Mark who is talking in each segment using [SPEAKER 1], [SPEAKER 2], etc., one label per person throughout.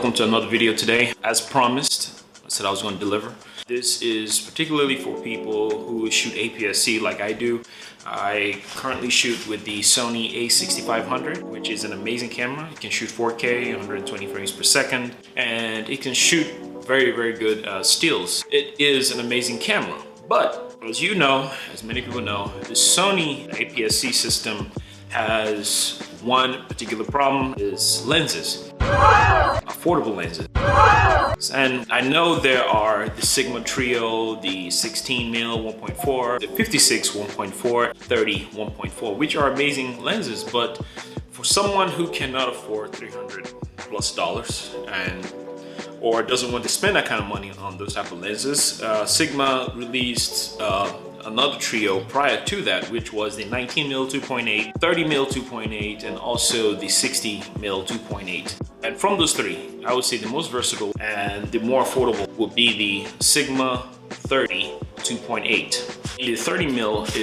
[SPEAKER 1] welcome to another video today. As promised, I said I was going to deliver. This is particularly for people who shoot APS-C like I do. I currently shoot with the Sony a6500, which is an amazing camera. It can shoot 4K, 120 frames per second, and it can shoot very good stills. It is an amazing camera, but as you know, as many people know, the Sony APS-C system has one particular problem: is lenses, affordable lenses. And I know there are the Sigma Trio, the 16mm 1.4, the 56 1.4, 30 1.4, which are amazing lenses, but for someone who cannot afford $300+ or doesn't want to spend that kind of money on those type of lenses, Sigma released another trio prior to that, which was the 19mm 2.8, 30mm 2.8, and also the 60mm 2.8. And from those three, I would say the most versatile and the more affordable would be the Sigma 30 2.8. The 30mm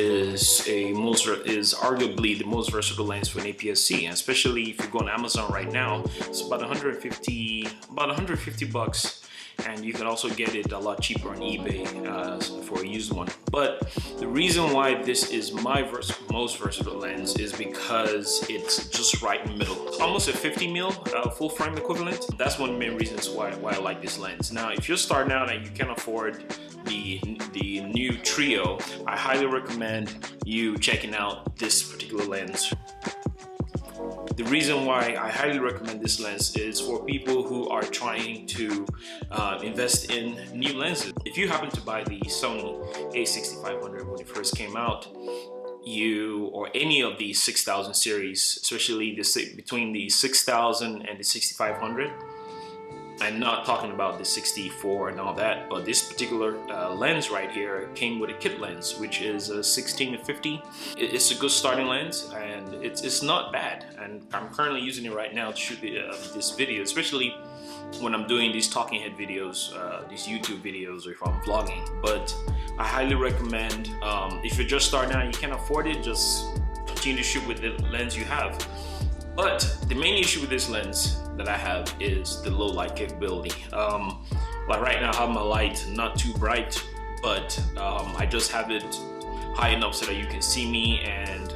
[SPEAKER 1] is arguably the most versatile lens for an APS-C, and especially if you go on Amazon right now, it's about 150 bucks. And you can also get it a lot cheaper on eBay for a used one. But the reason why this is my most versatile lens is because it's just right in the middle. It's almost a 50mm full frame equivalent. That's one of the main reasons why I like this lens. Now, if you're starting out and you can't afford the new Trio, I highly recommend you checking out this particular lens. The reason why I highly recommend this lens is for people who are trying to invest in new lenses. If you happen to buy the Sony a6500 when it first came out, or any of the 6000 series, especially between the 6000 and the 6500, I'm not talking about the 64 and all that, but this particular lens right here came with a kit lens, which is a 16-50. It's a good starting lens, and it's not bad. And I'm currently using it right now to shoot this video, especially when I'm doing these talking head videos, these YouTube videos, or if I'm vlogging. But I highly recommend, if you're just starting out, you can't afford it, just continue to shoot with the lens you have. But the main issue with this lens that I have is the low light capability. Like right now I have my light not too bright, but I just have it high enough so that you can see me, and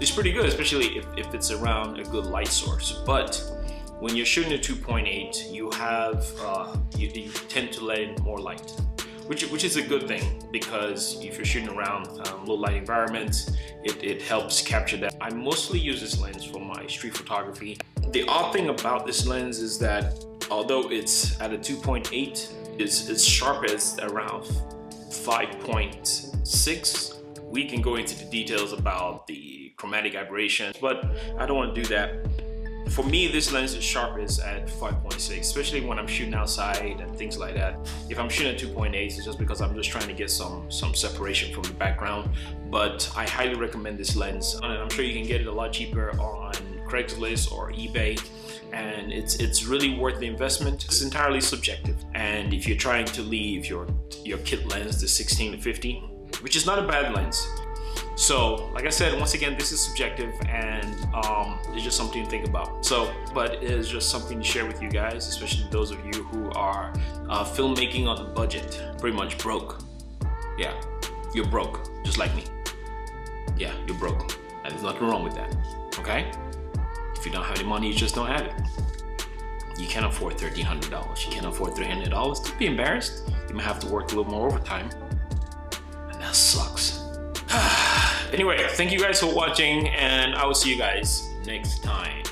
[SPEAKER 1] it's pretty good, especially if it's around a good light source. But when you're shooting a 2.8, you tend to let in more light, which is a good thing, because if you're shooting around low light environments, it helps capture that. I mostly use this lens for my street photography. The odd thing about this lens is that although it's at a 2.8, it's sharp as around 5.6. We can go into the details about the chromatic aberration, but I don't want to do that. For me, this lens is sharpest at 5.6, especially when I'm shooting outside and things like that. If I'm shooting at 2.8, it's just because I'm just trying to get some separation from the background. But I highly recommend this lens, and I'm sure you can get it a lot cheaper on Craigslist or eBay, and it's really worth the investment. It's entirely subjective, and if you're trying to leave your kit lens, the 16-50, which is not a bad lens. So, like I said, once again, this is subjective, and it's just something to think about. But it is just something to share with you guys, especially those of you who are filmmaking on a budget, pretty much broke. Yeah, you're broke, just like me. Yeah, you're broke, and there's nothing wrong with that, okay? If you don't have any money, you just don't have it. You can't afford $1,300. You can't afford $300. Don't be embarrassed. You might have to work a little more overtime, and that sucks. Anyway, thank you guys for watching, and I will see you guys next time.